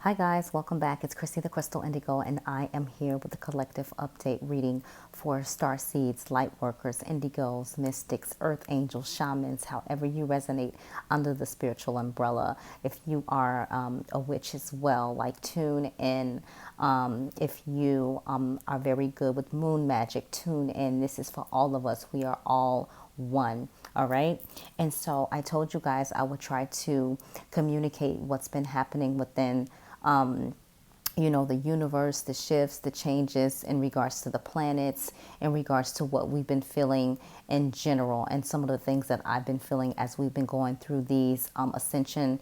Hi guys, welcome back. It's Chrissy the Crystal Indigo, and I am here with the collective update reading for star seeds, light workers, indigos, mystics, earth angels, shamans, however you resonate under the spiritual umbrella. If you are a witch as well, like tune in. If you are very good with moon magic, tune in. This is for all of us. We are all one. All right. And so I told you guys I would try to communicate what's been happening within the universe, the shifts, the changes in regards to the planets, in regards to what we've been feeling in general, and some of the things that I've been feeling as we've been going through these ascension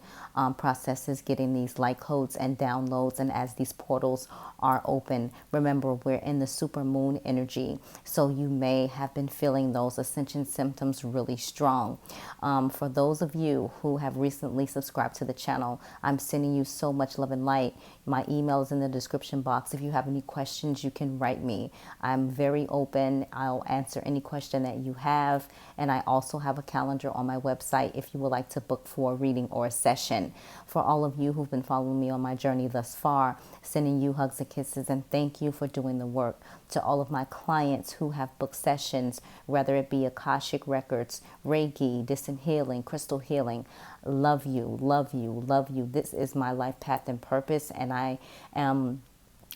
processes, getting these light codes and downloads, and as these portals are open. Remember, we're in the super moon energy, so you may have been feeling those ascension symptoms really strong. For those of you who have recently subscribed to the channel, I'm sending you so much love and light. My email is in the description box. If you have any questions, you can write me. I'm very open. I'll answer any question that you have. And I also have a calendar on my website if you would like to book for a reading or a session. For all of you who've been following me on my journey thus far, sending you hugs and kisses, and thank you for doing the work. To all of my clients who have booked sessions, whether it be Akashic Records, Reiki, distant healing, crystal healing, love you, love you, love you. This is my life path and purpose, and I am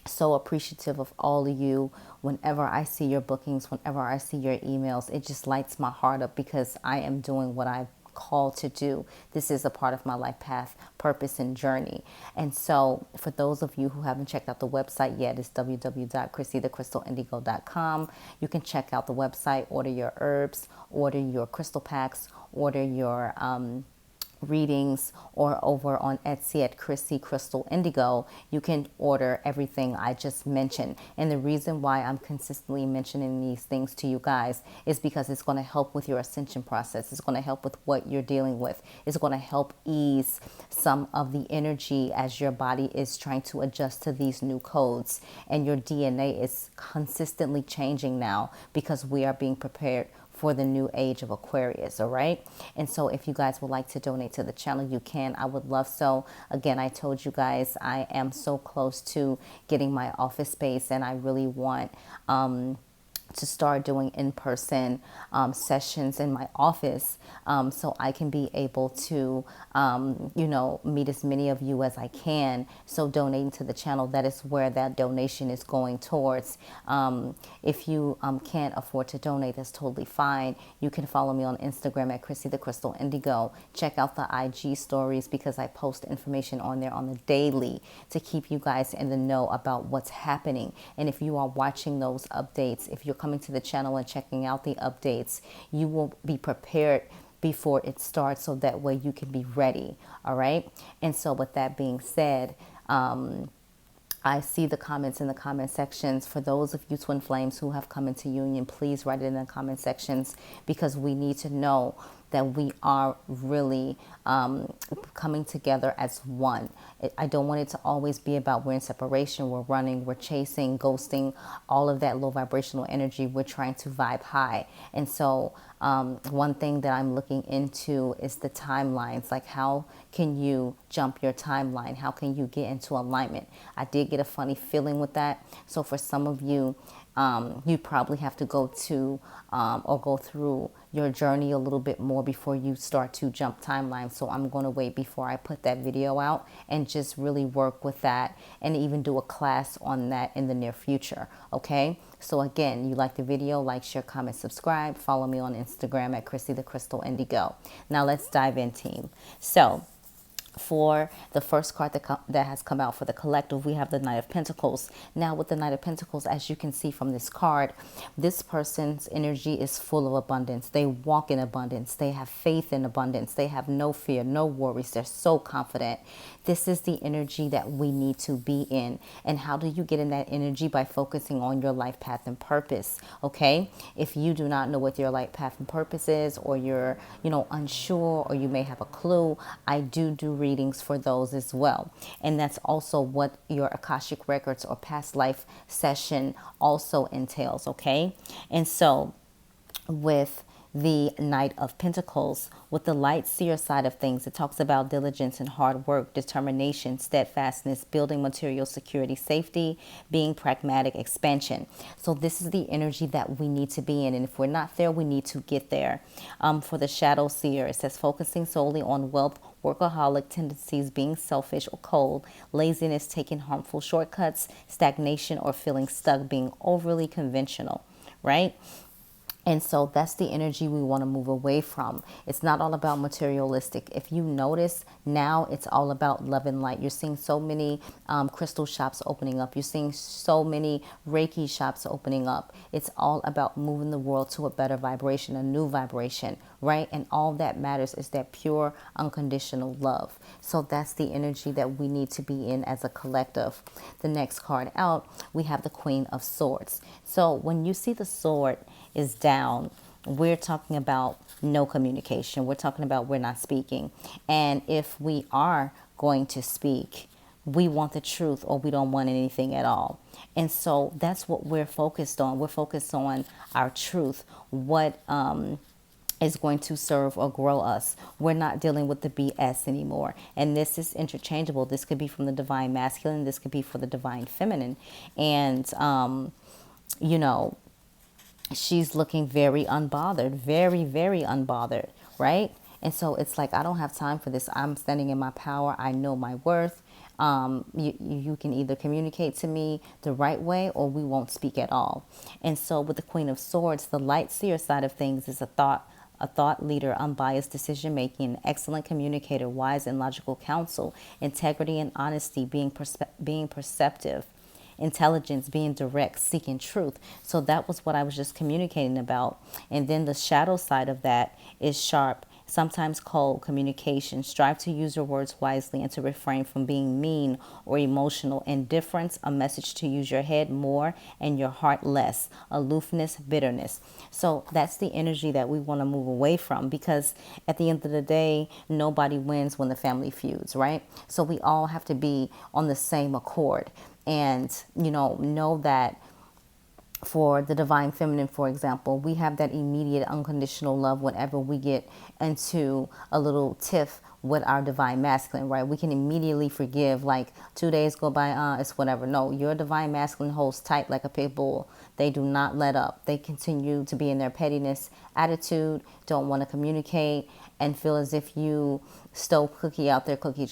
so appreciative of all of you. Whenever I see your bookings, whenever I see your emails, it just lights my heart up because I am doing what I've called to do. This is a part of my life path, purpose, and journey. And so for those of you who haven't checked out the website yet, it's www.chrissythecrystalindigo.com. You can check out the website, order your herbs, order your crystal packs, order your readings, or over on Etsy at Chrissy Crystal Indigo, you can order everything I just mentioned. And the reason why I'm consistently mentioning these things to you guys is because it's going to help with your ascension process. It's going to help with what you're dealing with. It's going to help ease some of the energy as your body is trying to adjust to these new codes. And your DNA is consistently changing now because we are being prepared for the new age of Aquarius. All right. And so if you guys would like to donate to the channel, you can. I would love so. Again, I told you guys I am so close to getting my office space, and I really want to start doing in-person sessions in my office, so I can be able to, meet as many of you as I can. So donating to the channel, that is where that donation is going towards. If you can't afford to donate, that's totally fine. You can follow me on Instagram at Chrissy the Crystal Indigo. Check out the IG stories because I post information on there on the daily to keep you guys in the know about what's happening. And if you are watching those updates, if you're coming to the channel and checking out the updates, you will be prepared before it starts, so that way you can be ready. All right. And so with that being said, I see the comments in the comment sections. For those of you twin flames who have come into union, please write it in the comment sections, because we need to know that we are really coming together as one. I don't want it to always be about we're in separation, we're running, we're chasing, ghosting, all of that low vibrational energy. We're trying to vibe high. And so one thing that I'm looking into is the timelines. Like, how can you jump your timeline? How can you get into alignment? I did get a funny feeling with that. So for some of you, you probably have to go to or go through your journey a little bit more before you start to jump timelines. So I'm going to wait before I put that video out and just really work with that, and even do a class on that in the near future. Okay. So again, you like the video, like, share, comment, subscribe, follow me on Instagram at Chrissy the Crystal Indigo. Now let's dive in, team. So for the first card that has come out for the collective, we have the Knight of Pentacles. Now with the Knight of Pentacles, as you can see from this card, this person's energy is full of abundance. They walk in abundance. They have faith in abundance. They have no fear, no worries. They're so confident. This is the energy that we need to be in. And how do you get in that energy? By focusing on your life path and purpose. Okay. If you do not know what your life path and purpose is, or you're, unsure, or you may have a clue, I do readings for those as well. And that's also what your Akashic Records or past life session also entails. Okay. And so with the Knight of Pentacles. With the light seer side of things, it talks about diligence and hard work, determination, steadfastness, building material security, safety, being pragmatic, expansion. So this is the energy that we need to be in. And if we're not there, we need to get there. For the shadow seer, it says focusing solely on wealth, workaholic tendencies, being selfish or cold, laziness, taking harmful shortcuts, stagnation, or feeling stuck, being overly conventional, right? And so that's the energy we want to move away from. It's not all about materialistic. If you notice, now it's all about love and light. You're seeing so many crystal shops opening up. You're seeing so many Reiki shops opening up. It's all about moving the world to a better vibration, a new vibration, right? And all that matters is that pure, unconditional love. So that's the energy that we need to be in as a collective. The next card out, we have the Queen of Swords. So when you see the sword is down, we're talking about no communication. We're talking about we're not speaking. And if we are going to speak, we want the truth or we don't want anything at all. And so that's what we're focused on. We're focused on our truth. What is going to serve or grow us. We're not dealing with the BS anymore. And this is interchangeable. This could be from the divine masculine. This could be for the divine feminine. And, you know, she's looking very unbothered, very, very unbothered, right? And so it's like, I don't have time for this. I'm standing in my power. I know my worth. You can either communicate to me the right way or we won't speak at all. And so with the Queen of Swords, the light seer side of things is a thought leader, unbiased decision making, an excellent communicator, wise and logical counsel, integrity and honesty, being perceptive, intelligence, being direct, seeking truth. So that was what I was just communicating about. And then the shadow side of that is sharp, sometimes cold communication. Strive to use your words wisely and to refrain from being mean or emotional. Indifference, a message to use your head more and your heart less. Aloofness, bitterness. So that's the energy that we want to move away from, because at the end of the day, nobody wins when the family feuds, right? So we all have to be on the same accord. And, you know that for the divine feminine, for example, we have that immediate unconditional love whenever we get into a little tiff with our divine masculine, right? We can immediately forgive, like 2 days go by, it's whatever. No, your divine masculine holds tight like a pit bull. They do not let up. They continue to be in their pettiness attitude, don't want to communicate, and feel as if you stole cookie out their cookie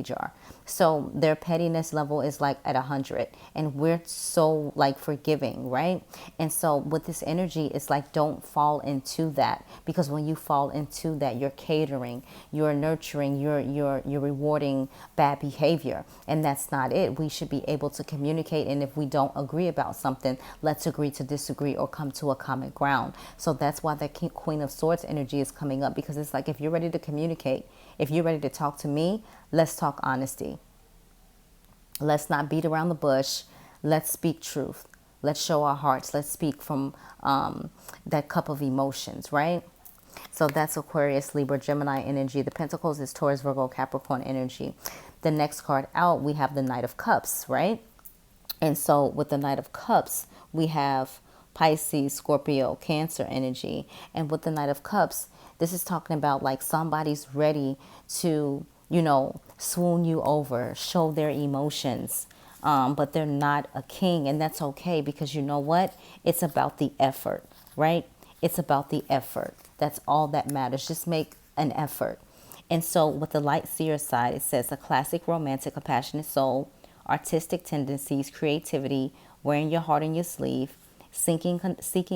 jar. So their pettiness level is like at 100, and we're so like forgiving, right? And so with this energy, it's like, don't fall into that, because when you fall into that, you're catering, you're nurturing, you're rewarding bad behavior, and that's not it. We should be able to communicate, and if we don't agree about something, let's agree to disagree or come to a common ground. So that's why the Queen of Swords energy is coming up, because it's like, if you're ready to communicate, if you're ready to talk to me, let's talk honesty. Let's not beat around the bush. Let's speak truth. Let's show our hearts. Let's speak from that cup of emotions, right? So that's Aquarius, Libra, Gemini energy. The Pentacles is Taurus, Virgo, Capricorn energy. The next card out, we have the Knight of Cups, right? And so with the Knight of Cups, we have Pisces, Scorpio, Cancer energy. And with the Knight of Cups, this is talking about like somebody's ready to, swoon you over, show their emotions. But they're not a king, and that's okay, because you know what? It's about the effort, right? It's about the effort. That's all that matters. Just make an effort. And so with the light seer side, it says a classic romantic, compassionate soul, artistic tendencies, creativity, wearing your heart on your sleeve, seeking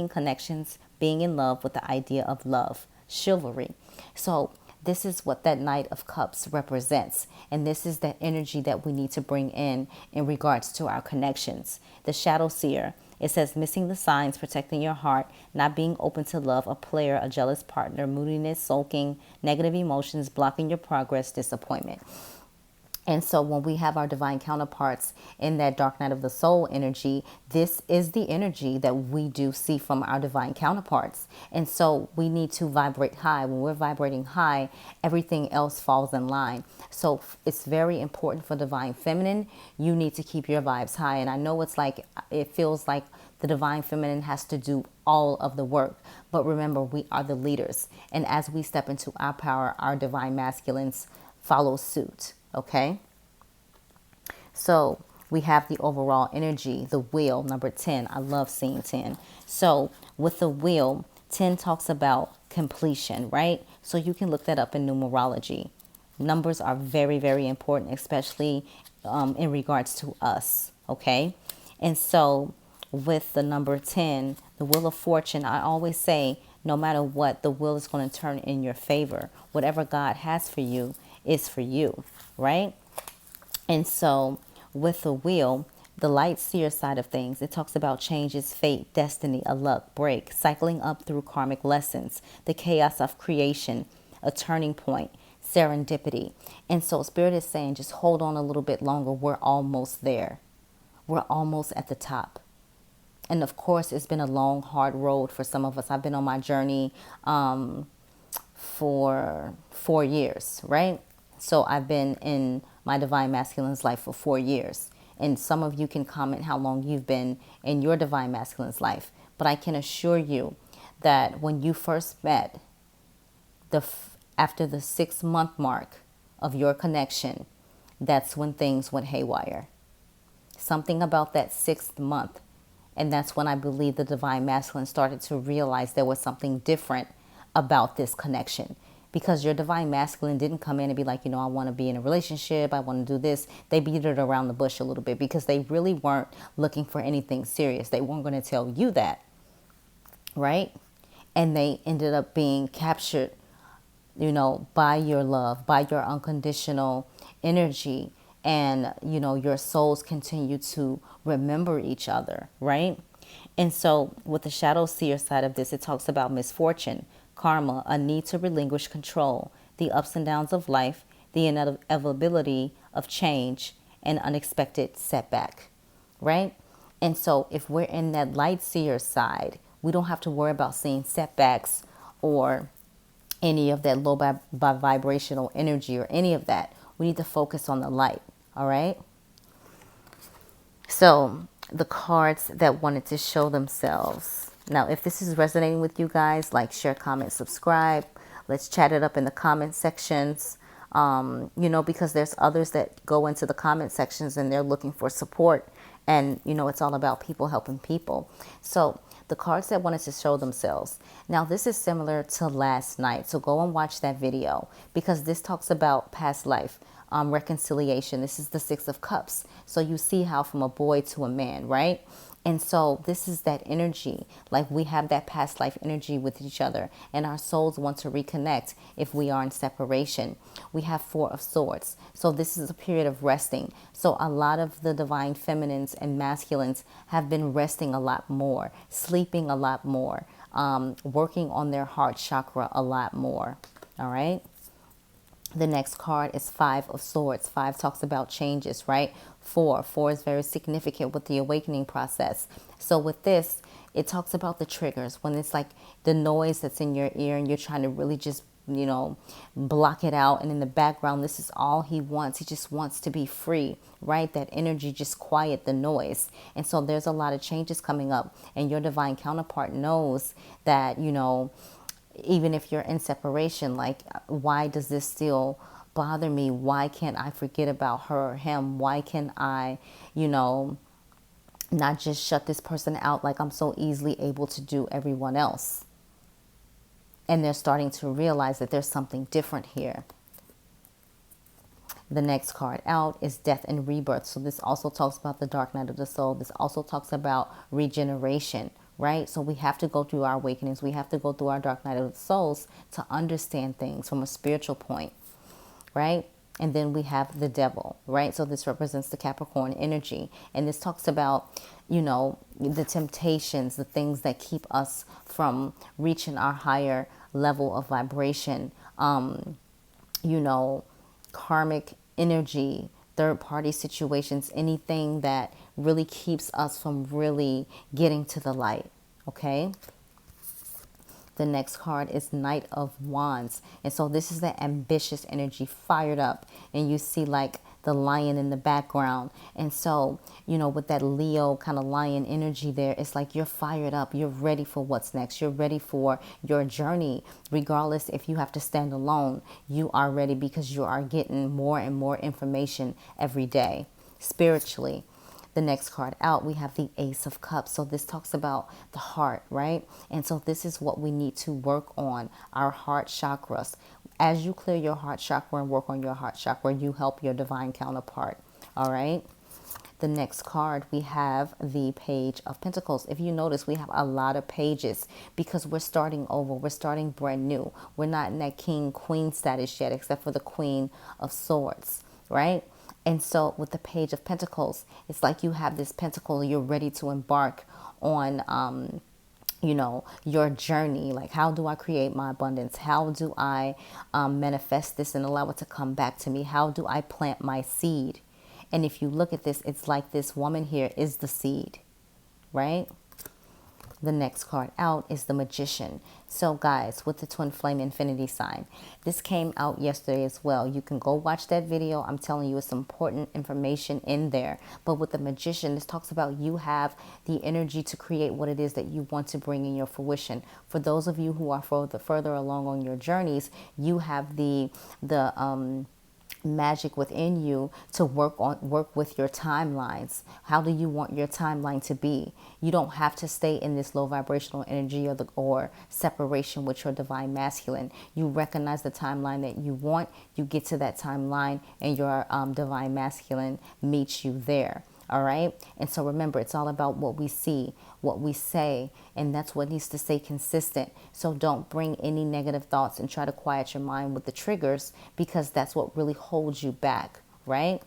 connections, being in love with the idea of love, chivalry. So this is what that Knight of Cups represents. And this is that energy that we need to bring in regards to our connections. The shadow seer, it says missing the signs, protecting your heart, not being open to love, a player, a jealous partner, moodiness, sulking, negative emotions, blocking your progress, disappointment. And so when we have our divine counterparts in that dark night of the soul energy, this is the energy that we do see from our divine counterparts. And so we need to vibrate high. When we're vibrating high, everything else falls in line. So it's very important for divine feminine. You need to keep your vibes high. And I know it feels like the divine feminine has to do all of the work. But remember, we are the leaders. And as we step into our power, our divine masculines follow suit. Okay, so we have the overall energy, the wheel, number 10. I love seeing 10. So with the wheel, 10 talks about completion, right? So you can look that up in numerology. Numbers are very, very important, especially in regards to us. Okay, and so with the number 10, the wheel of fortune, I always say, no matter what, the wheel is going to turn in your favor. Whatever God has for you is for you, right? And so with the wheel, the light seer side of things, it talks about changes, fate, destiny, a luck, break, cycling up through karmic lessons, the chaos of creation, a turning point, serendipity. And so Spirit is saying, just hold on a little bit longer. We're almost there. We're almost at the top. And of course, it's been a long, hard road for some of us. I've been on my journey for 4 years, right? So I've been in my divine masculine's life for 4 years. And some of you can comment how long you've been in your divine masculine's life. But I can assure you that when you first met, after the 6-month mark of your connection, that's when things went haywire. Something about that 6th month. And that's when I believe the divine masculine started to realize there was something different about this connection. Because your divine masculine didn't come in and be like, I want to be in a relationship. I want to do this. They beat it around the bush a little bit because they really weren't looking for anything serious. They weren't going to tell you that. Right? And they ended up being captured, by your love, by your unconditional energy. And, your souls continue to remember each other, right? And so with the shadow seer side of this, it talks about misfortune, karma, a need to relinquish control, the ups and downs of life, the inevitability of change, and unexpected setback, right? And so if we're in that light seer side, we don't have to worry about seeing setbacks or any of that low vibrational energy or any of that. We need to focus on the light. All right. So the cards that wanted to show themselves. Now, if this is resonating with you guys, like, share, comment, subscribe. Let's chat it up in the comment sections. Because there's others that go into the comment sections and they're looking for support. And, it's all about people helping people. So the cards that wanted to show themselves. Now, this is similar to last night. So go and watch that video because this talks about past life. Reconciliation. This is the 6 of Cups. So you see how from a boy to a man, right? And so this is that energy. Like we have that past life energy with each other and our souls want to reconnect if we are in separation. We have 4 of Swords. So this is a period of resting. So a lot of the divine feminines and masculines have been resting a lot more, sleeping a lot more, working on their heart chakra a lot more. All right. The next card is 5 of Swords. 5 talks about changes, right? 4 is very significant with the awakening process. So with this, it talks about the triggers when it's like the noise that's in your ear and you're trying to really just, block it out. And in the background, this is all he wants. He just wants to be free, right? That energy, just quiet the noise. And so there's a lot of changes coming up and your divine counterpart knows that, even if you're in separation, like, why does this still bother me? Why can't I forget about her or him? Why can I, not just shut this person out like I'm so easily able to do everyone else? And they're starting to realize that there's something different here. The next card out is Death and Rebirth. So this also talks about the dark night of the soul. This also talks about regeneration. Right? So we have to go through our awakenings. We have to go through our dark night of the souls to understand things from a spiritual point, right? And then we have the devil, right? So this represents the Capricorn energy. And this talks about, the temptations, the things that keep us from reaching our higher level of vibration, karmic energy, third party situations, anything that really keeps us from really getting to the light. Okay. The next card is Knight of Wands. And so this is the ambitious energy, fired up. And you see like the lion in the background. And so, you know, with that Leo kind of lion energy there, it's like you're fired up. You're ready for what's next. You're ready for your journey. Regardless if you have to stand alone, you are ready because you are getting more and more information every day spiritually. The next card out, we have the Ace of Cups. So this talks about the heart, right? And so this is what we need to work on, our heart chakras. As you clear your heart chakra and work on your heart chakra, you help your divine counterpart, all right? The next card, we have the Page of Pentacles. If you notice, we have a lot of pages because we're starting over. We're starting brand new. We're not in that king, queen status yet, except for the Queen of Swords, right? And so with the Page of Pentacles, it's like you have this pentacle, you're ready to embark on, you know, your journey. Like, how do I create my abundance? How do I manifest this and allow it to come back to me? How do I plant my seed? And if you look at this, it's like this woman here is the seed, right? The next card out is the Magician. So guys, with the twin flame infinity sign, this came out yesterday as well. You can go watch that video. I'm telling you, it's important information in there. But with the Magician, this talks about you have the energy to create what it is that you want to bring in your fruition. For those of you who are further along on your journeys, you have the magic within you to work with your timelines. How do you want your timeline to be? You don't have to stay in this low vibrational energy or separation with your divine masculine. You recognize the timeline that you want, you get to that timeline, and your divine masculine meets you there. All right. And so remember, it's all about what we see, what we say, and that's what needs to stay consistent. So don't bring any negative thoughts and try to quiet your mind with the triggers, because that's what really holds you back. Right.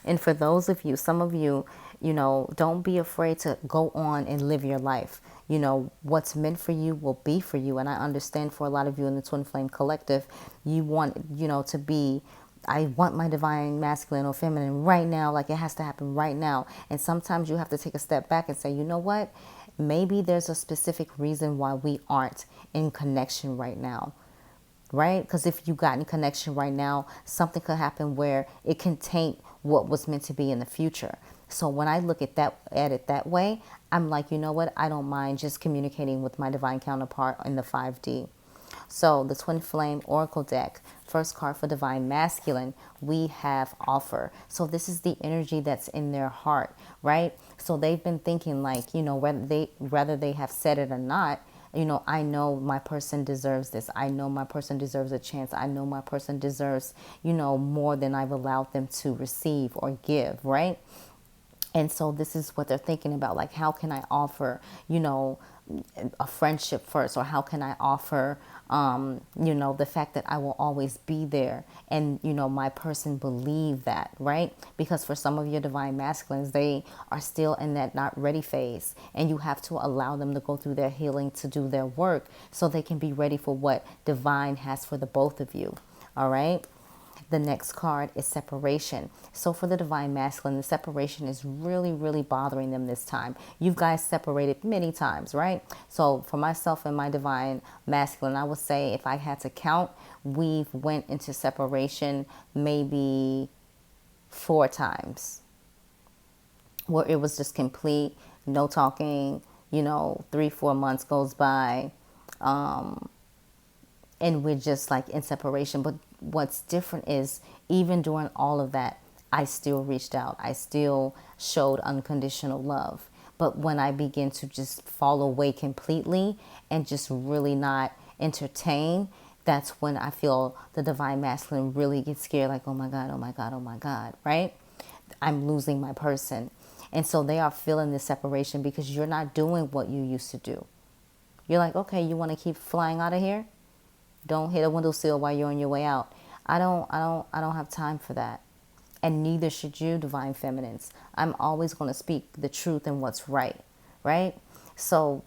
And for those of you, some of you, you know, don't be afraid to go on and live your life. You know, what's meant for you will be for you. And I understand for a lot of you in the Twin Flame Collective, you want, you know, to be, I want my divine masculine or feminine right now. Like, it has to happen right now. And sometimes you have to take a step back and say, you know what? Maybe there's a specific reason why we aren't in connection right now. Right? Because if you got in connection right now, something could happen where it can taint what was meant to be in the future. So when I look at it that way, I'm like, you know what? I don't mind just communicating with my divine counterpart in the 5D. So the Twin Flame Oracle deck, first card for divine masculine, we have offer. So this is the energy that's in their heart, right? So they've been thinking, like, you know, whether they have said it or not, you know, I know my person deserves this. I know my person deserves a chance. I know my person deserves, you know, more than I've allowed them to receive or give, right? And so this is what they're thinking about, like, how can I offer, you know, a friendship first, or how can I offer, you know, the fact that I will always be there, and, you know, my person believe that, right? Because for some of your divine masculines, they are still in that not ready phase, and you have to allow them to go through their healing, to do their work, so they can be ready for what divine has for the both of you. All right. The next card is separation. So for the divine masculine, the separation is really, really bothering them this time. You guys separated many times, right? So for myself and my divine masculine, I would say if I had to count, we've went into separation maybe 4 times, where it was just complete, no talking, you know, 3-4 months goes by, and we're just like in separation. But what's different is, even during all of that, I still reached out. I still showed unconditional love. But when I begin to just fall away completely and just really not entertain, that's when I feel the divine masculine really gets scared, like, oh my God, oh my God, oh my God, right? I'm losing my person. And so they are feeling this separation because you're not doing what you used to do. You're like, okay, you want to keep flying out of here? Don't hit a windowsill while you're on your way out. I don't have time for that. And neither should you, divine feminines. I'm always going to speak the truth and what's right, right? So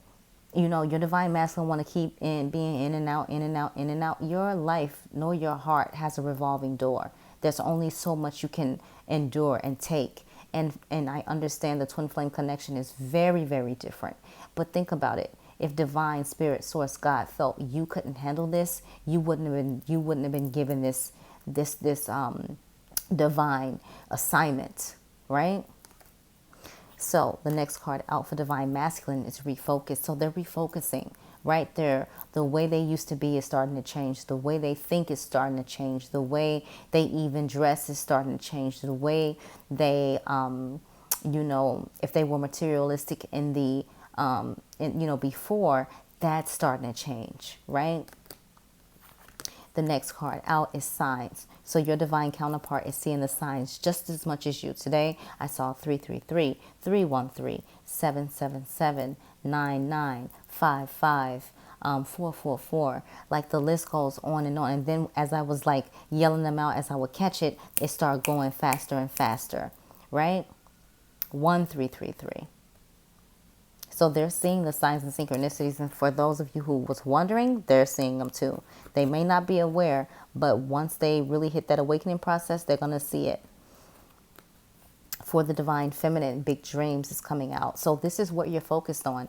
You know, your divine masculine want to keep being in and out, in and out, in and out. Your life nor your heart has a revolving door. There's only so much you can endure and take. And I understand the twin flame connection is very, very different. But think about it. If divine spirit source God felt you couldn't handle this, you wouldn't have been given this divine assignment, right? So the next card out for divine masculine is refocus. So they're refocusing right there. The way they used to be is starting to change. The way they think is starting to change. The way they even dress is starting to change. The way they, if they were materialistic in the, before, that's starting to change, right? The next card out is signs. So your divine counterpart is seeing the signs just as much as you. Today, I saw 333, 313, 777, 9955, 444. Like the list goes on and on. And then as I was like yelling them out as I would catch it, it started going faster and faster, right? 1333. So they're seeing the signs and synchronicities. And for those of you who was wondering, they're seeing them too. They may not be aware, but once they really hit that awakening process, they're going to see it. For the divine feminine, big dreams is coming out. So this is what you're focused on.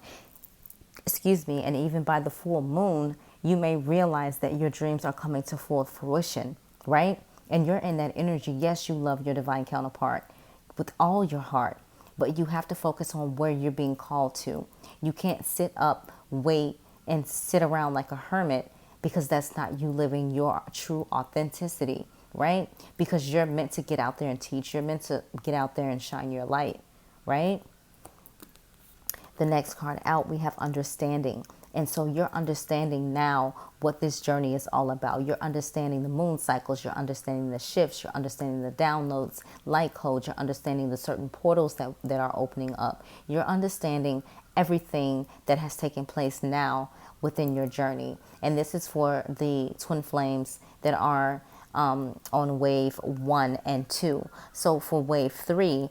Excuse me. And even by the full moon, you may realize that your dreams are coming to full fruition, right? And you're in that energy. Yes, you love your divine counterpart with all your heart. But you have to focus on where you're being called to. You can't sit up, wait, and sit around like a hermit, because that's not you living your true authenticity, right? Because you're meant to get out there and teach. You're meant to get out there and shine your light, right? The next card out, we have understanding. And so you're understanding now what this journey is all about. You're understanding the moon cycles. You're understanding the shifts. You're understanding the downloads, light codes. You're understanding the certain portals that are opening up. You're understanding everything that has taken place now within your journey. And this is for the twin flames that are on wave 1 and 2. So for wave 3,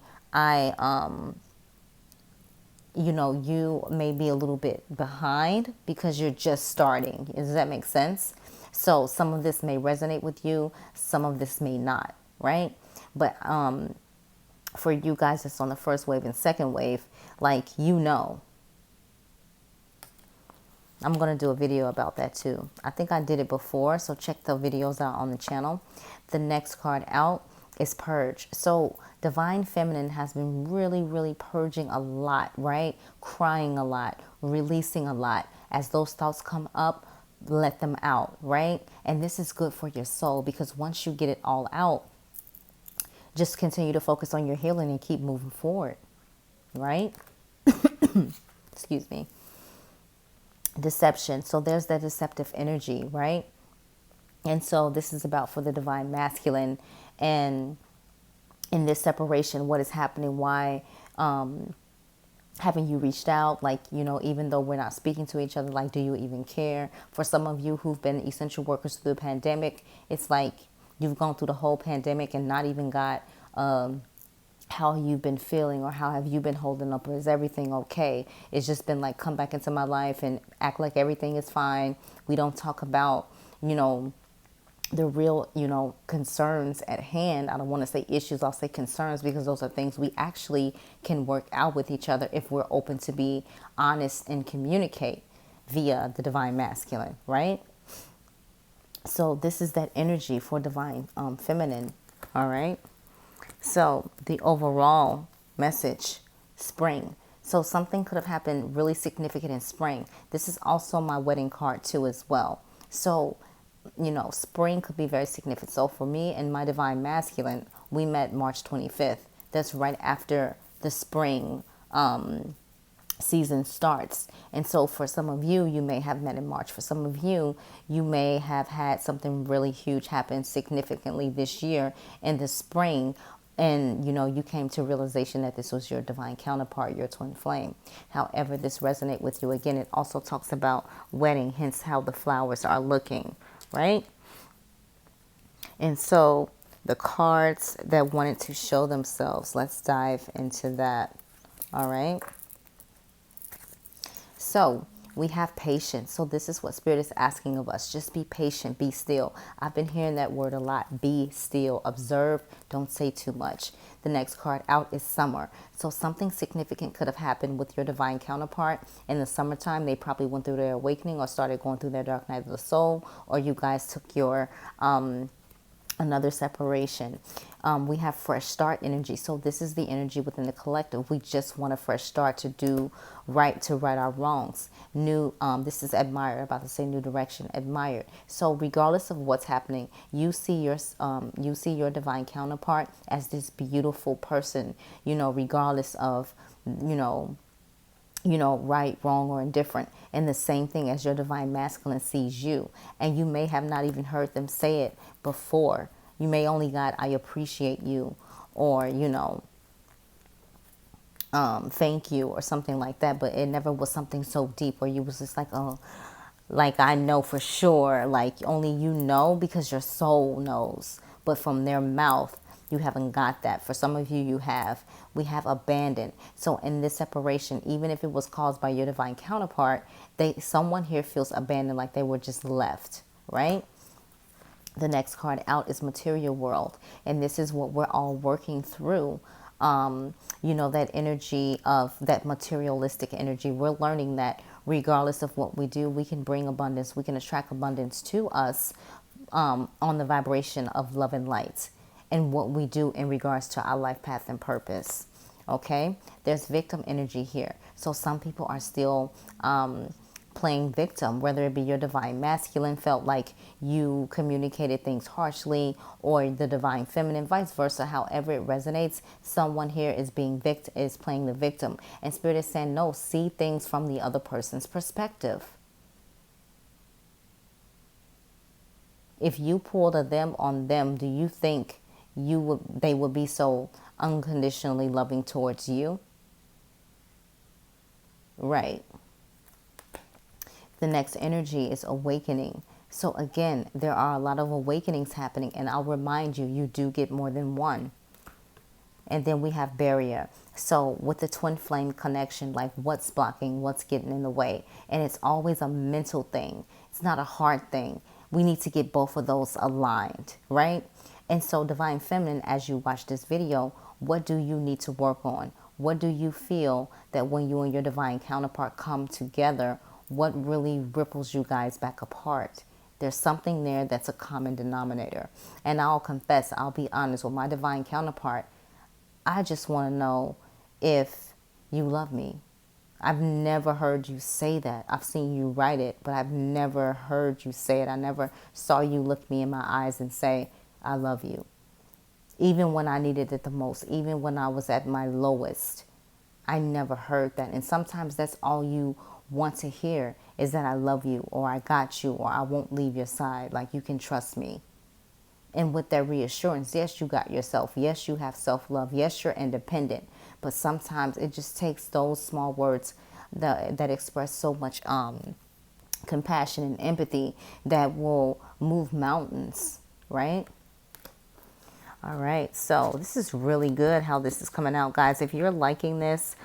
you may be a little bit behind because you're just starting. Does that make sense? So some of this may resonate with you. Some of this may not, right? But for you guys that's on the first wave and second wave, I'm going to do a video about that too. I think I did it before, so check the videos out on the channel. The next card out is purge. So divine feminine has been really, really purging a lot, right? Crying a lot, releasing a lot. As those thoughts come up, let them out, right? And this is good for your soul, because once you get it all out, just continue to focus on your healing and keep moving forward, right? Excuse me. Deception. So there's that deceptive energy, right? And so this is about for the divine masculine. And in this separation, what is happening? Why haven't you reached out? Even though we're not speaking to each other, do you even care? For some of you who've been essential workers through the pandemic, it's like you've gone through the whole pandemic and not even got how you've been feeling, or how have you been holding up, or is everything okay? It's just been like, come back into my life and act like everything is fine. We don't talk about, the real, concerns at hand. I don't want to say issues, I'll say concerns, because those are things we actually can work out with each other if we're open to be honest and communicate via the divine masculine, right? So this is that energy for divine feminine, all right? So the overall message, spring. So something could have happened really significant in spring. This is also my wedding card too as well. So spring could be very significant. So for me and my divine masculine, we met March 25th. That's right after the spring season starts. And so for some of you, you may have met in March. For some of you, you may have had something really huge happen significantly this year in the spring. And, you came to realization that this was your divine counterpart, your twin flame. However, this resonates with you. Again, it also talks about wedding, hence how the flowers are looking, right? And so the cards that wanted to show themselves, let's dive into that. All right. So We have patience. So this is what Spirit is asking of us. Just be patient, be still. I've been hearing that word a lot. Be still, observe, don't say too much. The next card out is summer. So something significant could have happened with your divine counterpart in the summertime. They probably went through their awakening or started going through their dark night of the soul, or you guys took your another separation. We have fresh start energy. So this is the energy within the collective. We just want a fresh start to do right, to right our wrongs. New, this is admired, about to say new direction, admired. So regardless of what's happening, you see your divine counterpart as this beautiful person, regardless of, right, wrong, or indifferent. And the same thing as your divine masculine sees you. And you may have not even heard them say it before. You may only got, I appreciate you, or, thank you, or something like that. But it never was something so deep where you was just like, oh, like I know for sure, like only you know because your soul knows. But from their mouth, you haven't got that. For some of you, you have. We have abandoned. So in this separation, even if it was caused by your divine counterpart, someone here feels abandoned, like they were just left, right? The next card out is material world. And this is what we're all working through. That energy of that materialistic energy. We're learning that regardless of what we do, we can bring abundance. We can attract abundance to us on the vibration of love and light, and what we do in regards to our life path and purpose. Okay, there's victim energy here. So some people are still playing victim, whether it be your divine masculine felt like you communicated things harshly, or the divine feminine, vice versa. However it resonates, someone here is playing the victim. And Spirit is saying, no, see things from the other person's perspective. If you pulled a them on them, do you think they would be so unconditionally loving towards you? Right. The next energy is awakening. So again, there are a lot of awakenings happening, and I'll remind you, you do get more than one. And then we have barrier. So with the twin flame connection, like what's blocking, what's getting in the way? And it's always a mental thing. It's not a hard thing. We need to get both of those aligned, right? And so divine feminine, as you watch this video, what do you need to work on? What do you feel that when you and your divine counterpart come together, what really ripples you guys back apart? There's something there that's a common denominator. And I'll confess, I'll be honest, with my divine counterpart, I just want to know if you love me. I've never heard you say that. I've seen you write it, but I've never heard you say it. I never saw you look me in my eyes and say, I love you. Even when I needed it the most, even when I was at my lowest, I never heard that. And sometimes that's all you want to hear, is that I love you, or I got you, or I won't leave your side. Like, you can trust me. And with that reassurance, yes, you got yourself. Yes, you have self-love. Yes, you're independent. But sometimes it just takes those small words that express so much compassion and empathy that will move mountains, right? All right, so this is really good how this is coming out, guys. If you're liking this,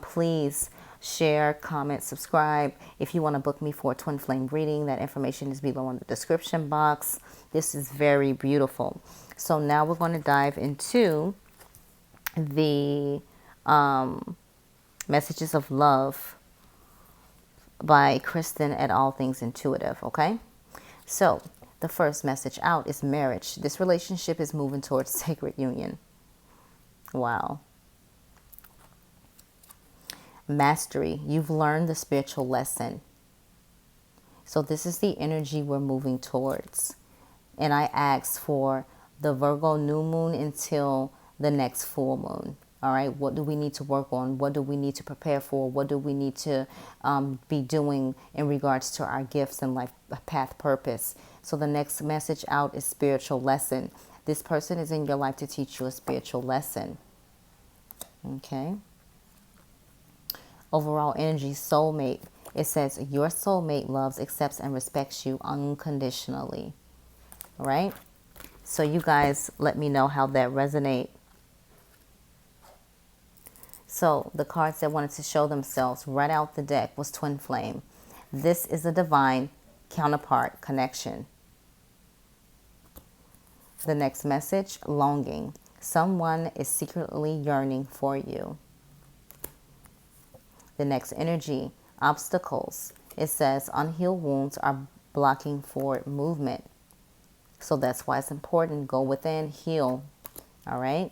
please share, comment, subscribe. If you want to book me for a twin flame reading, that information is below in the description box. This is very beautiful. So now we're going to dive into the Messages of Love by Kristen at All Things Intuitive, okay? So the first message out is marriage. This relationship is moving towards sacred union. Wow. Mastery. You've learned the spiritual lesson. So this is the energy we're moving towards. And I asked for the Virgo new moon until the next full moon. All right. What do we need to work on? What do we need to prepare for? What do we need to be doing in regards to our gifts and life path purpose? So the next message out is spiritual lesson. This person is in your life to teach you a spiritual lesson. Okay. Overall energy, soulmate. It says your soulmate loves, accepts, and respects you unconditionally. All right. So you guys let me know how that resonates. So the cards that wanted to show themselves right out the deck was twin flame. This is a divine counterpart connection. The next message, longing. Someone is secretly yearning for you. The next energy, obstacles. It says unhealed wounds are blocking forward movement. So that's why it's important. Go within, heal. All right.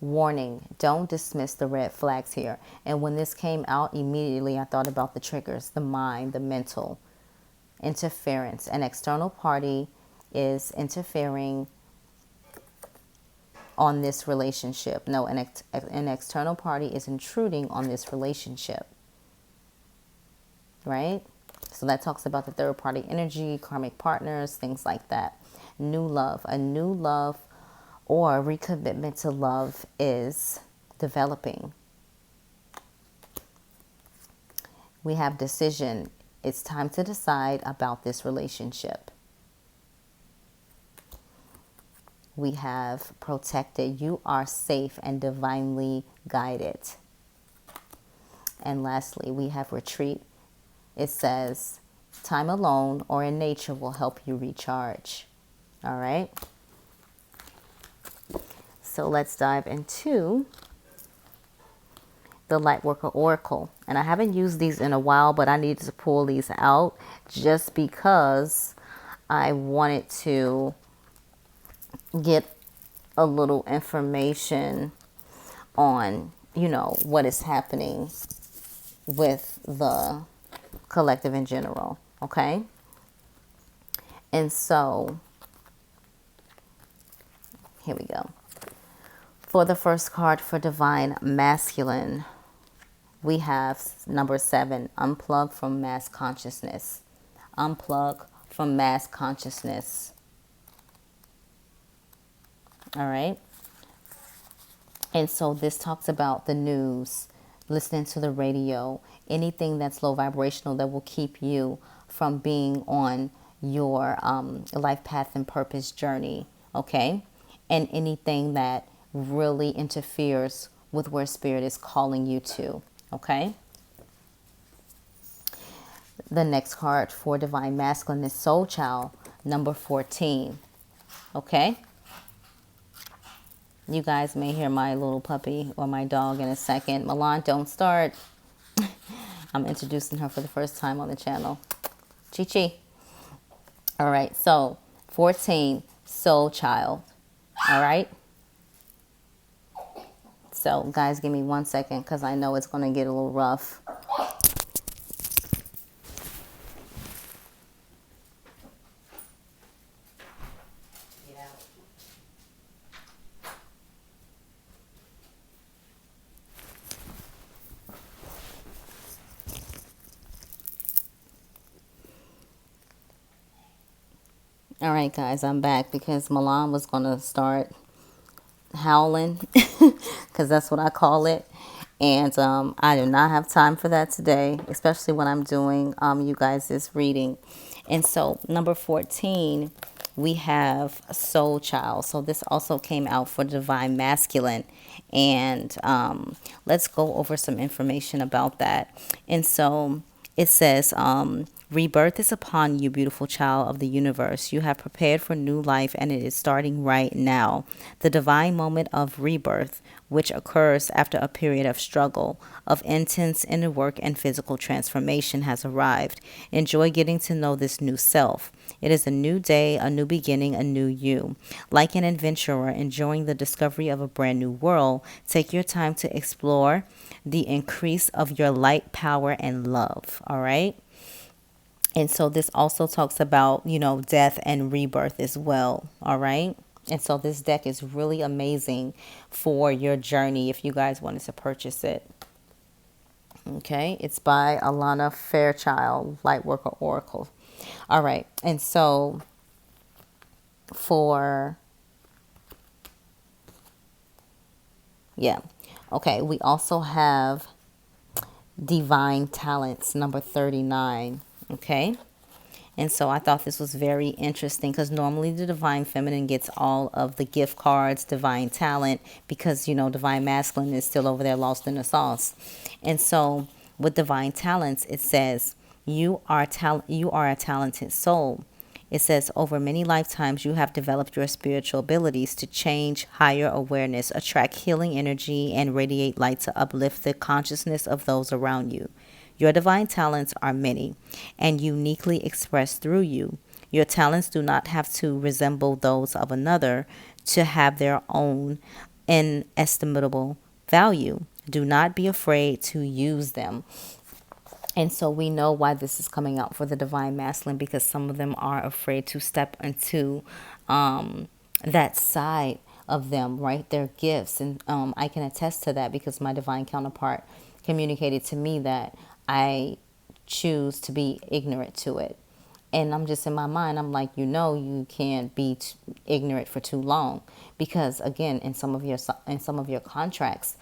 Warning, don't dismiss the red flags here. And when this came out, immediately I thought about the triggers, the mind, the mental interference. An external party is interfering on this relationship. No, an external party is intruding on this relationship. Right? So that talks about the third party energy, karmic partners, things like that. New love. A new love or recommitment to love is developing. We have decision. It's time to decide about this relationship. We have protected. You are safe and divinely guided. And lastly, we have retreat. It says time alone or in nature will help you recharge. All right. So let's dive into the Lightworker Oracle. And I haven't used these in a while, but I needed to pull these out just because I wanted to get a little information on, you know, what is happening with the collective in general. Okay. And so here we go. For the first card for Divine Masculine, we have number 7, unplug from mass consciousness. Unplug from mass consciousness. All right. And so this talks about the news, listening to the radio, anything that's low vibrational that will keep you from being on your life path and purpose journey. Okay. And anything that really interferes with where spirit is calling you to. Okay. The next card for Divine Masculine is Soul Child, number 14. Okay. You guys may hear my little puppy or my dog in a second. Milan, don't start. I'm introducing her for the first time on the channel. Chi-Chi. All right. So 14, Soul Child. All right. So, guys, give me 1 second because I know it's going to get a little rough. All right, guys, I'm back because Milan was going to start howling because that's what I call it. And I do not have time for that today, especially when I'm doing you guys this reading. And so number 14, we have Soul Child. So this also came out for Divine Masculine. And let's go over some information about that. And so it says, rebirth is upon you, beautiful child of the universe. You have prepared for new life, and it is starting right now. The divine moment of rebirth, which occurs after a period of struggle, of intense inner work and physical transformation, has arrived. Enjoy getting to know this new self. It is a new day, a new beginning, a new you. Like an adventurer enjoying the discovery of a brand new world, take your time to explore the increase of your light, power, and love. All right. And so this also talks about, you know, death and rebirth as well. All right. And so this deck is really amazing for your journey if you guys wanted to purchase it. Okay. It's by Alana Fairchild, Lightworker Oracle. All right. And so okay. We also have Divine Talents, number 39. Okay. And so I thought this was very interesting because normally the Divine Feminine gets all of the gift cards, Divine Talent, because, you know, Divine Masculine is still over there lost in the sauce. And so with Divine Talents, it says, You are a talented soul. It says, over many lifetimes, you have developed your spiritual abilities to change higher awareness, attract healing energy, and radiate light to uplift the consciousness of those around you. Your divine talents are many and uniquely expressed through you. Your talents do not have to resemble those of another to have their own inestimable value. Do not be afraid to use them. And so we know why this is coming out for the divine masculine, because some of them are afraid to step into that side of them, right? Their gifts. And I can attest to that because my divine counterpart communicated to me that I choose to be ignorant to it. And I'm just in my mind, I'm like, you can't be ignorant for too long, because again, in some of your contracts,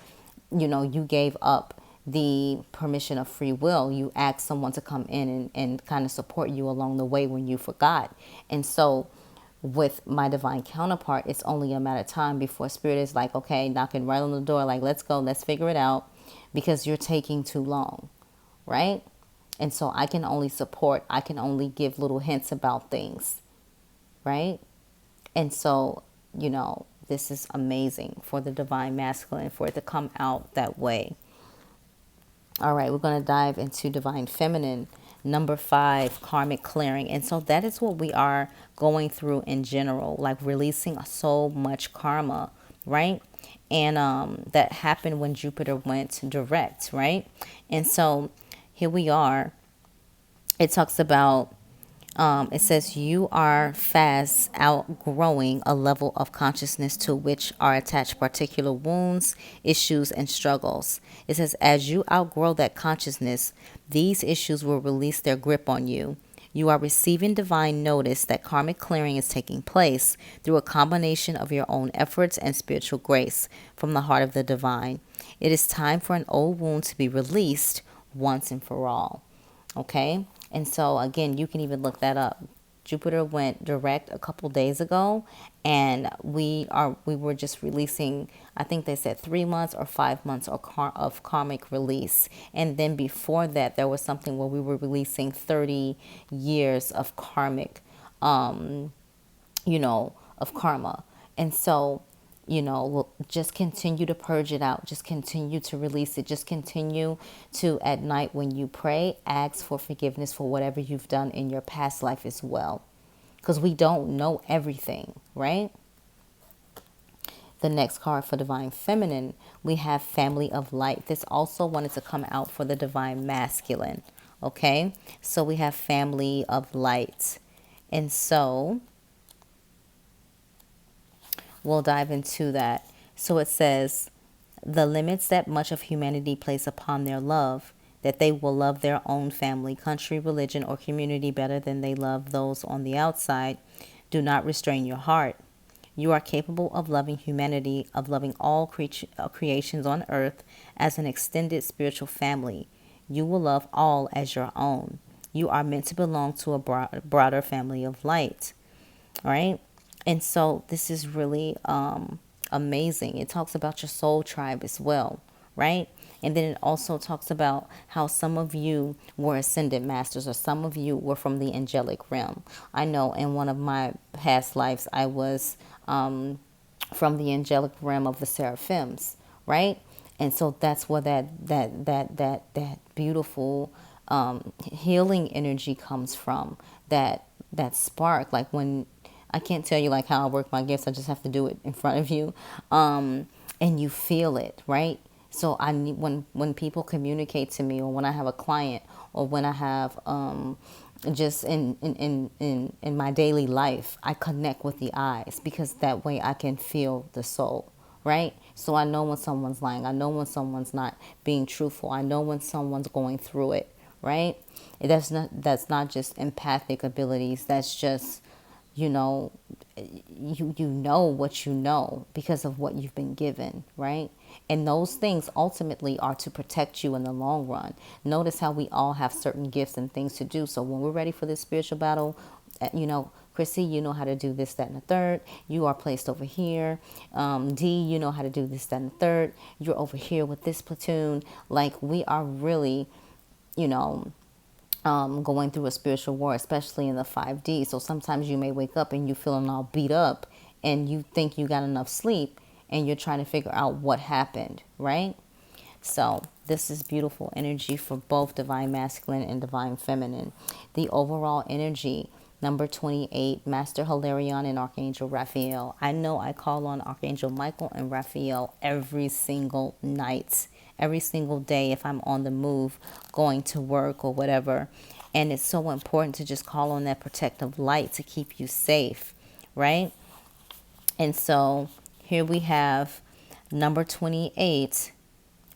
you gave up the permission of free will. You asked someone to come in and kind of support you along the way when you forgot. And so with my divine counterpart, it's only a matter of time before spirit is like, okay, knocking right on the door, like, let's go, let's figure it out, because you're taking too long, right? And so I can only support, I can only give little hints about things, right? And so, this is amazing for the divine masculine, for it to come out that way. All right, we're going to dive into divine feminine, number 5, karmic clearing. And so that is what we are going through in general, like releasing so much karma, right? And that happened when Jupiter went direct, right? And so here we are. It talks about, it says, you are fast outgrowing a level of consciousness to which are attached particular wounds, issues, and struggles. It says, as you outgrow that consciousness, these issues will release their grip on you. You are receiving divine notice that karmic clearing is taking place through a combination of your own efforts and spiritual grace from the heart of the divine. It is time for an old wound to be released once and for all. Okay? And so, again, you can even look that up. Jupiter went direct a couple days ago, and we were just releasing, I think they said 3 months or 5 months of karmic release. And then before that, there was something where we were releasing 30 years of karmic, of karma. And so, just continue to purge it out. Just continue to release it. Just continue to, at night when you pray, ask for forgiveness for whatever you've done in your past life as well. Because we don't know everything, right? The next card for divine feminine, we have family of light. This also wanted to come out for the divine masculine. Okay, so we have family of light. And so we'll dive into that. So it says, the limits that much of humanity place upon their love, that they will love their own family, country, religion, or community better than they love those on the outside, do not restrain your heart. You are capable of loving humanity, of loving all creations on earth as an extended spiritual family. You will love all as your own. You are meant to belong to a broader family of light. All right? And so this is really amazing. It talks about your soul tribe as well, right? And then it also talks about how some of you were ascended masters, or some of you were from the angelic realm. I know in one of my past lives, I was from the angelic realm of the seraphims, right? And so that's where that beautiful healing energy comes from. That spark, like when I can't tell you like how I work my gifts. I just have to do it in front of you, and you feel it, right? So I need, when people communicate to me, or when I have a client, or when I have just in my daily life, I connect with the eyes, because that way I can feel the soul, right? So I know when someone's lying. I know when someone's not being truthful. I know when someone's going through it, right? That's not just empathic abilities. That's just, you know what you know because of what you've been given, right? And those things ultimately are to protect you in the long run. Notice how we all have certain gifts and things to do. So when we're ready for this spiritual battle, Chrissy, you know how to do this, that, and the third. You are placed over here. D, you know how to do this, that, and the third. You're over here with this platoon. Like, we are really, going through a spiritual war, especially in the 5D. So sometimes you may wake up and you feeling all beat up and you think you got enough sleep and you're trying to figure out what happened, right? So this is beautiful energy for both divine masculine and divine feminine. The overall energy, number 28, Master Hilarion and Archangel Raphael. I know I call on Archangel Michael and Raphael every single night, every single day if I'm on the move, going to work or whatever. And it's so important to just call on that protective light to keep you safe, right? And so here we have number 28,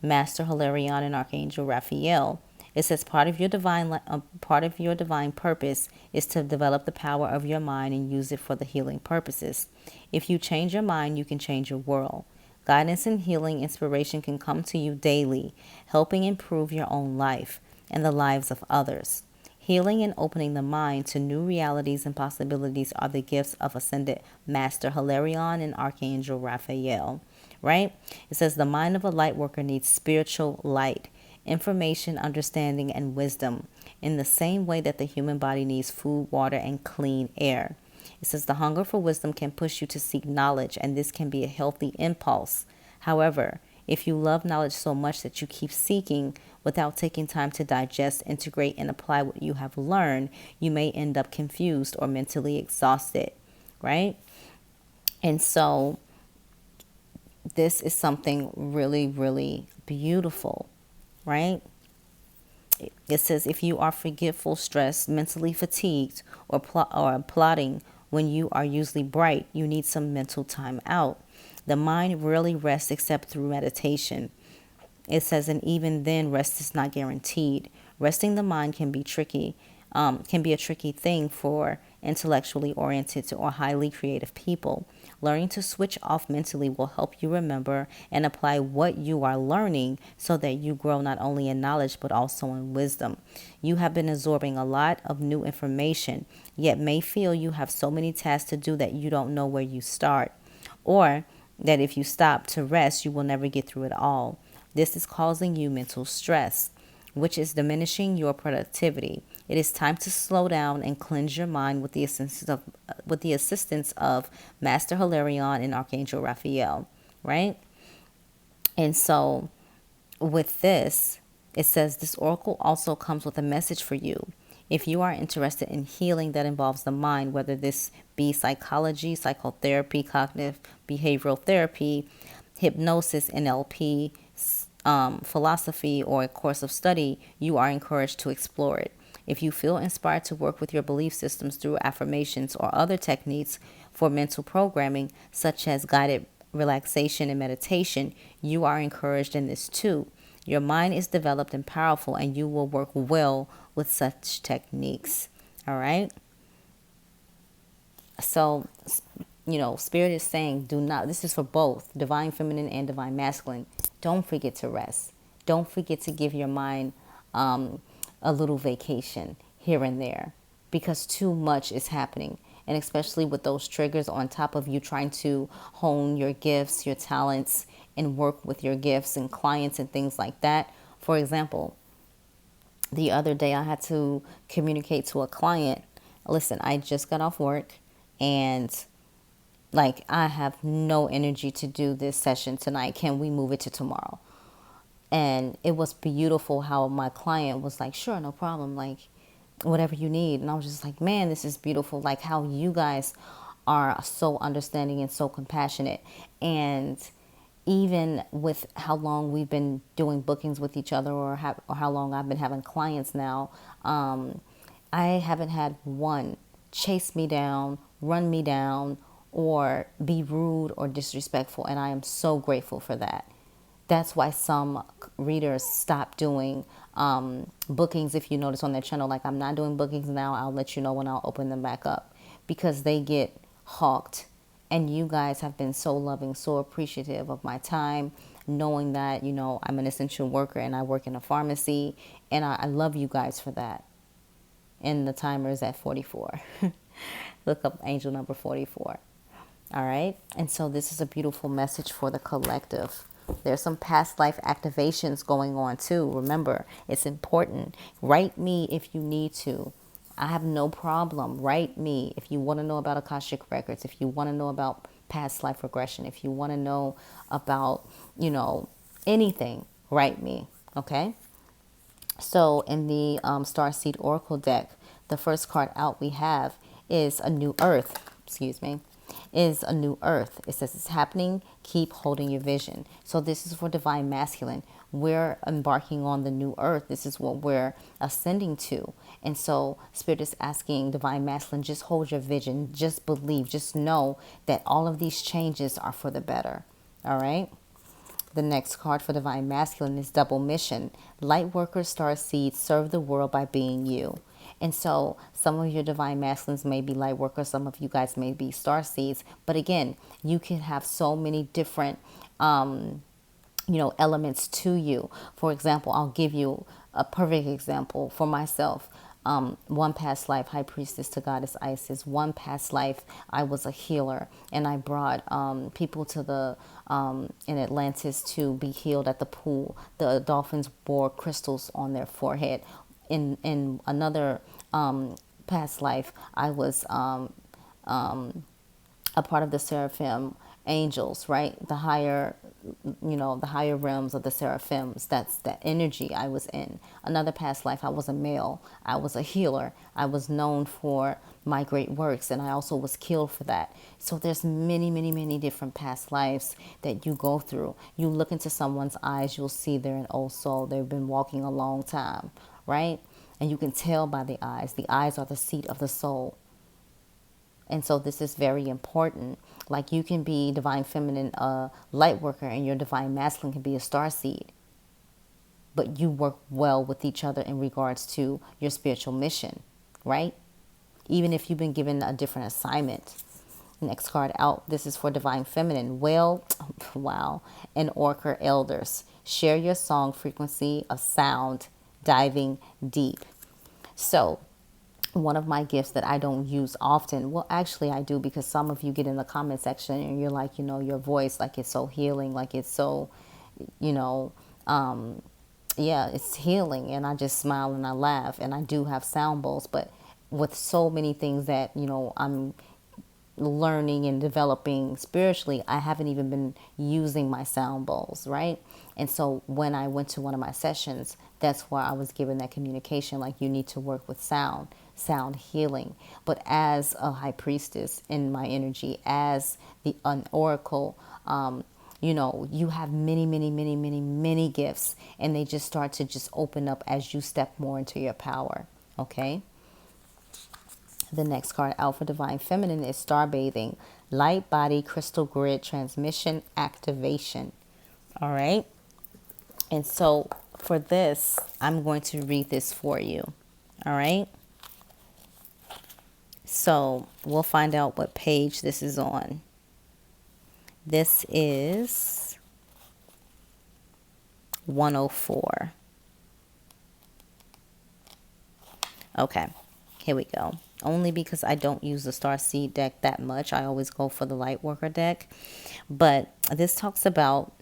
Master Hilarion and Archangel Raphael. It says part of your divine purpose is to develop the power of your mind and use it for the healing purposes. If you change your mind, you can change your world. Guidance and healing inspiration can come to you daily, helping improve your own life and the lives of others. Healing and opening the mind to new realities and possibilities are the gifts of Ascended Master Hilarion and Archangel Raphael, right? It says the mind of a light worker needs spiritual light, information, understanding, and wisdom in the same way that the human body needs food, water, and clean air. It says the hunger for wisdom can push you to seek knowledge, and this can be a healthy impulse. However, if you love knowledge so much that you keep seeking without taking time to digest, integrate, and apply what you have learned, you may end up confused or mentally exhausted, right? And so this is something really, really beautiful, right? It says if you are forgetful, stressed, mentally fatigued, or plotting when you are usually bright, you need some mental time out. The mind rarely rests except through meditation. It says, and even then, rest is not guaranteed. Resting the mind can be tricky, can be a tricky thing for intellectually oriented or highly creative people. Learning to switch off mentally will help you remember and apply what you are learning so that you grow not only in knowledge but also in wisdom. You have been absorbing a lot of new information, yet may feel you have so many tasks to do that you don't know where you start, or that if you stop to rest, you will never get through it all. This is causing you mental stress, which is diminishing your productivity. It is time to slow down and cleanse your mind with the assistance of Master Hilarion and Archangel Raphael, right? And so with this, it says this oracle also comes with a message for you. If you are interested in healing that involves the mind, whether this be psychology, psychotherapy, cognitive behavioral therapy, hypnosis, NLP, philosophy, or a course of study, you are encouraged to explore it. If you feel inspired to work with your belief systems through affirmations or other techniques for mental programming, such as guided relaxation and meditation, you are encouraged in this too. Your mind is developed and powerful, and you will work well with such techniques. All right. So, Spirit is saying, do not, this is for both divine feminine and divine masculine. Don't forget to rest. Don't forget to give your mind a little vacation here and there, because too much is happening. And especially with those triggers on top of you trying to hone your gifts, your talents, and work with your gifts and clients and things like that. For example, the other day I had to communicate to a client. Listen, I just got off work and I have no energy to do this session tonight. Can we move it to tomorrow? And it was beautiful how my client was like, sure, no problem. Whatever you need. And I was just like, man, this is beautiful. Like how you guys are so understanding and so compassionate. And even with how long we've been doing bookings with each other, or how long I've been having clients now, I haven't had one chase me down, run me down, or be rude or disrespectful. And I am so grateful for that. That's why some readers stop doing bookings. If you notice on their channel, I'm not doing bookings now. I'll let you know when I'll open them back up, because they get hawked. And you guys have been so loving, so appreciative of my time, knowing that, I'm an essential worker and I work in a pharmacy. And I love you guys for that. And the timer is at 44. Look up angel number 44. All right. And so this is a beautiful message for the collective. There's some past life activations going on too. Remember, it's important. Write me if you need to. I have no problem. Write me if you want to know about Akashic Records, if you want to know about past life regression, if you want to know about, anything, write me. Okay? So in the Starseed Oracle deck, the first card out we have is a new earth. Excuse me. Is a new earth. It says it's happening. Keep holding your vision. So this is for divine masculine. We're embarking on the new earth. This is what we're ascending to. And so Spirit is asking divine masculine, just hold your vision. Just believe. Just know that all of these changes are for the better. All right. The next card for divine masculine is double mission. Light workers, star seeds, serve the world by being you. And so some of your divine masculines may be light workers. Some of you guys may be star seeds. But again, you can have so many different, elements to you. For example, I'll give you a perfect example for myself. One past life, high priestess to goddess Isis. One past life, I was a healer, and I brought people to the in Atlantis to be healed at the pool. The dolphins bore crystals on their forehead. In another past life, I was a part of the seraphim angels, right? The higher, the higher realms of the seraphims. That's the energy I was in. Another past life, I was a male. I was a healer. I was known for my great works, and I also was killed for that. So there's many, many, many different past lives that you go through. You look into someone's eyes, you'll see they're an old soul. They've been walking a long time, right? And you can tell by the eyes. The eyes are the seat of the soul. And so this is very important. Like you can be divine feminine, light worker, and your divine masculine can be a star seed. But you work well with each other in regards to your spiritual mission, right? Even if you've been given a different assignment. Next card out. This is for divine feminine. Whale, wow, and orca elders. Share your song frequency of sound, diving deep. So one of my gifts that I don't use often, well, actually I do, because some of you get in the comment section and you're like, your voice, like it's so healing, like it's so, yeah, it's healing. And I just smile and I laugh, and I do have sound bowls, but with so many things that, I'm learning and developing spiritually, I haven't even been using my sound bowls, right? And so when I went to one of my sessions, that's where I was given that communication, like you need to work with sound healing. But as a high priestess in my energy, as an oracle, you have many, many, many, many, many gifts, and they just start to just open up as you step more into your power. Okay. The next card out for divine feminine is star bathing, light body crystal grid transmission activation. All right. And so for this, I'm going to read this for you. All right. So we'll find out what page this is on. This is 104. Okay, here we go. Only because I don't use the Starseed deck that much. I always go for the Lightworker deck. But this talks about,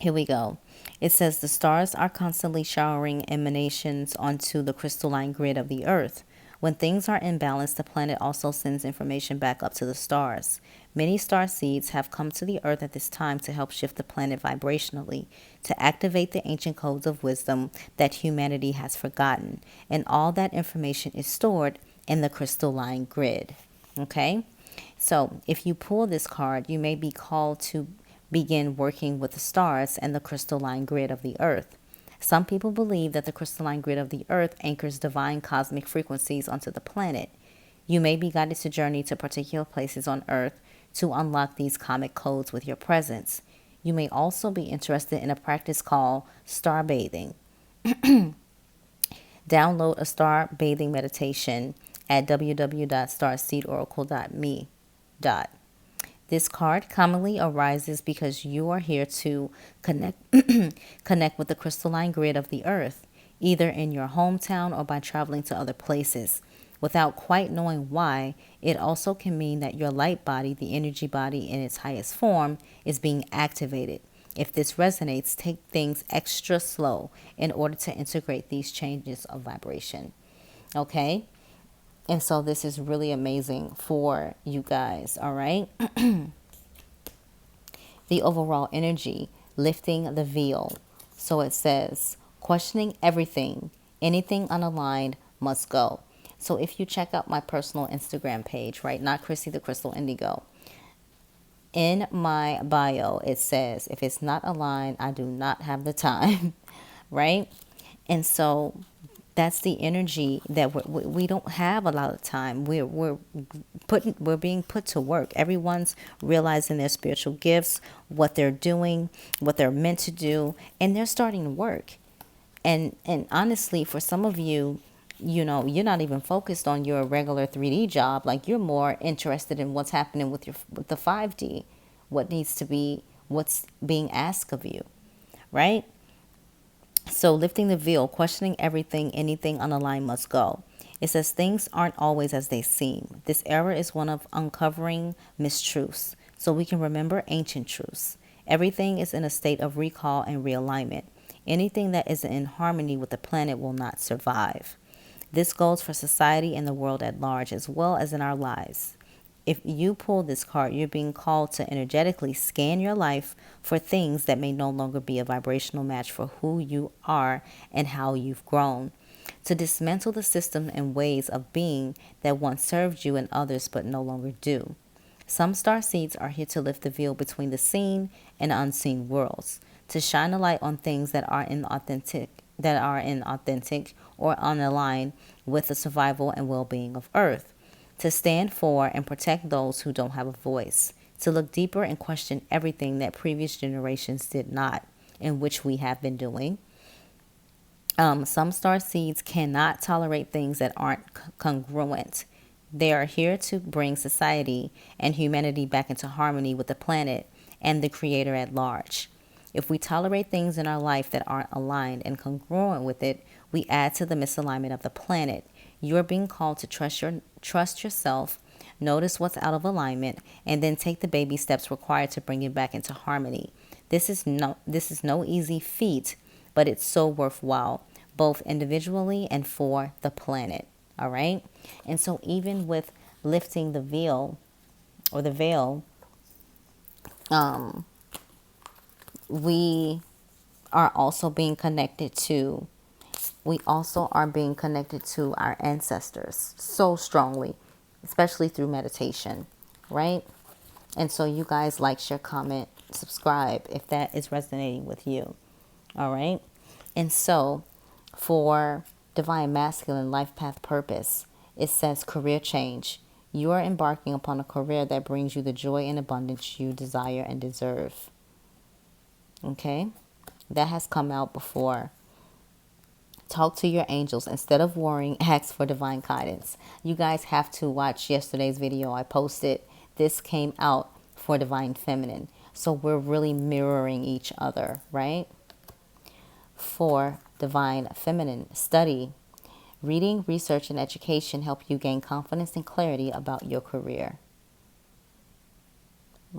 here we go. It says the stars are constantly showering emanations onto the crystalline grid of the earth. When things are in balance, the planet also sends information back up to the stars. Many star seeds have come to the earth at this time to help shift the planet vibrationally, to activate the ancient codes of wisdom that humanity has forgotten. And all that information is stored in the crystalline grid. Okay? So if you pull this card, you may be called to begin working with the stars and the crystalline grid of the earth. Some people believe that the crystalline grid of the earth anchors divine cosmic frequencies onto the planet. You may be guided to journey to particular places on earth to unlock these karmic codes with your presence. You may also be interested in a practice called star bathing. Download a star bathing meditation at www.starseedoracle.me. This card commonly arises because you are here to connect with the crystalline grid of the earth, either in your hometown or by traveling to other places. Without quite knowing why, it also can mean that your light body, the energy body in its highest form, is being activated. If this resonates, take things extra slow in order to integrate these changes of vibration. Okay? And so this is really amazing for you guys, all right? The overall energy, lifting the veil. So it says, questioning everything, anything unaligned must go. So if you check out my personal Instagram page, right, not Chrissy the Crystal Indigo, in my bio, it says, if it's not aligned, I do not have the time, right? And so that's the energy that we don't have a lot of time. We're being put to work. Everyone's realizing their spiritual gifts, what they're doing, what they're meant to do, and they're starting to work. And honestly, for some of you, you know, you're not even focused on your regular 3D job. Like, you're more interested in what's happening with the 5D, what needs to be, what's being asked of you, right? So lifting the veil, questioning everything, anything unaligned must go. It says things aren't always as they seem. This era is one of uncovering mistruths, so we can remember ancient truths. Everything is in a state of recall and realignment. Anything that isn't in harmony with the planet will not survive. This goes for society and the world at large, as well as in our lives. If you pull this card, you're being called to energetically scan your life for things that may no longer be a vibrational match for who you are and how you've grown. To dismantle the system and ways of being that once served you and others but no longer do. Some star seeds are here to lift the veil between the seen and unseen worlds, to shine a light on things that are inauthentic or unaligned with the survival and well-being of Earth, to stand for and protect those who don't have a voice, to look deeper and question everything that previous generations did not, and which we have been doing. Some star seeds cannot tolerate things that aren't congruent. They are here to bring society and humanity back into harmony with the planet and the Creator at large. If we tolerate things in our life that aren't aligned and congruent with it, we add to the misalignment of the planet. You're being called to trust yourself, notice what's out of alignment, and then take the baby steps required to bring it back into harmony. This is no easy feat, but it's so worthwhile, both individually and for the planet. All right? And so even with lifting the veil, we are also being connected to our ancestors so strongly, especially through meditation, right? And so you guys like, share, comment, subscribe if that is resonating with you. All right? And so for Divine Masculine Life Path Purpose, it says career change. You are embarking upon a career that brings you the joy and abundance you desire and deserve. Okay? That has come out before. Talk to your angels. Instead of worrying, ask for divine guidance. You guys have to watch yesterday's video I posted. This came out for Divine Feminine. So we're really mirroring each other, right? For Divine Feminine, study. Reading, research, and education help you gain confidence and clarity about your career.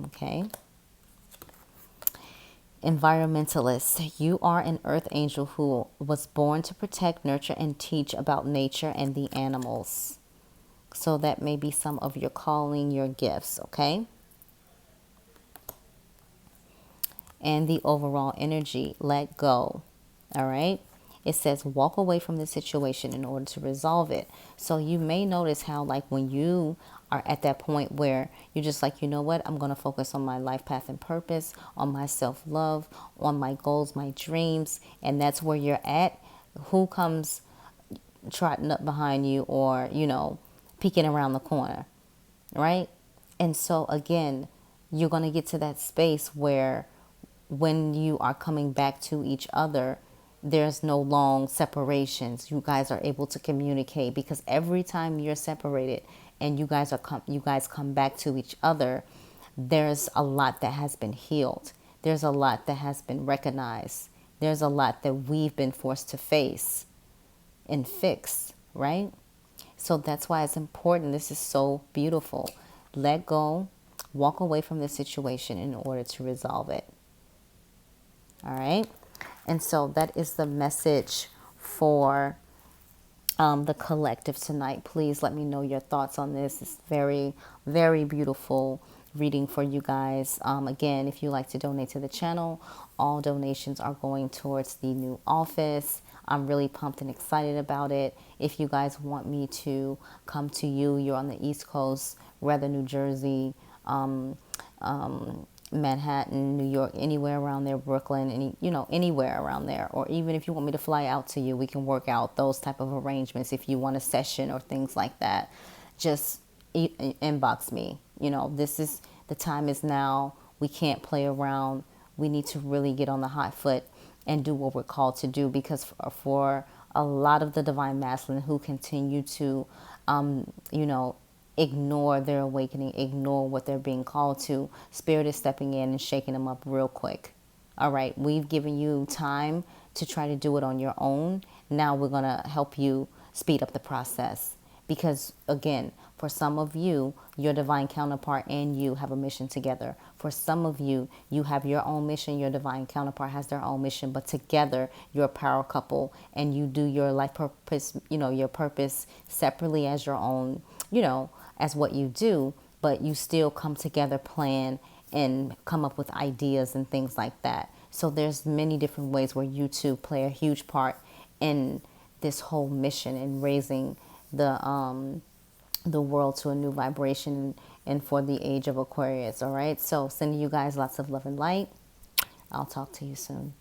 Okay. Environmentalist, you are an earth angel who was born to protect, nurture, and teach about nature and the animals. So that may be some of your calling, your gifts, okay? And the overall energy, let go, all right? It says walk away from the situation in order to resolve it. So you may notice how, like, when you are at that point where you're just like, you know what, I'm going to focus on my life path and purpose, on my self-love, on my goals, my dreams, and that's where you're at. Who comes trotting up behind you or, you know, peeking around the corner, right? And so again, you're going to get to that space where when you are coming back to each other, there's no long separations. You guys are able to communicate, because every time you're separated and you guys come back to each other, there's a lot that has been healed. There's a lot that has been recognized. There's a lot that we've been forced to face and fix, right? So that's why it's important. This is so beautiful. Let go, walk away from the situation in order to resolve it. All right. And so that is the message for the collective tonight. Please let me know your thoughts on this. It's very, very beautiful reading for you guys. Again, if you like to donate to the channel, all donations are going towards the new office. I'm really pumped and excited about it. If you guys want me to come to you, you're on the East Coast, rather New Jersey, Manhattan, New York, anywhere around there, Brooklyn, anywhere around there. Or even if you want me to fly out to you, we can work out those type of arrangements. If you want a session or things like that, just inbox me. This is the time is now. We can't play around. We need to really get on the hot foot and do what we're called to do, because for a lot of the divine masculine who continue to, ignore their awakening, ignore what they're being called to, Spirit is stepping in and shaking them up real quick. All right, we've given you time to try to do it on your own. Now we're going to help you speed up the process. Because again, for some of you, your divine counterpart and you have a mission together. For some of you, you have your own mission, your divine counterpart has their own mission, but together you're a power couple and you do your life purpose, your purpose separately as your own, as what you do, but you still come together, plan, and come up with ideas and things like that. So there's many different ways where you two play a huge part in this whole mission and raising the world to a new vibration and for the age of Aquarius. All right. So sending you guys lots of love and light. I'll talk to you soon.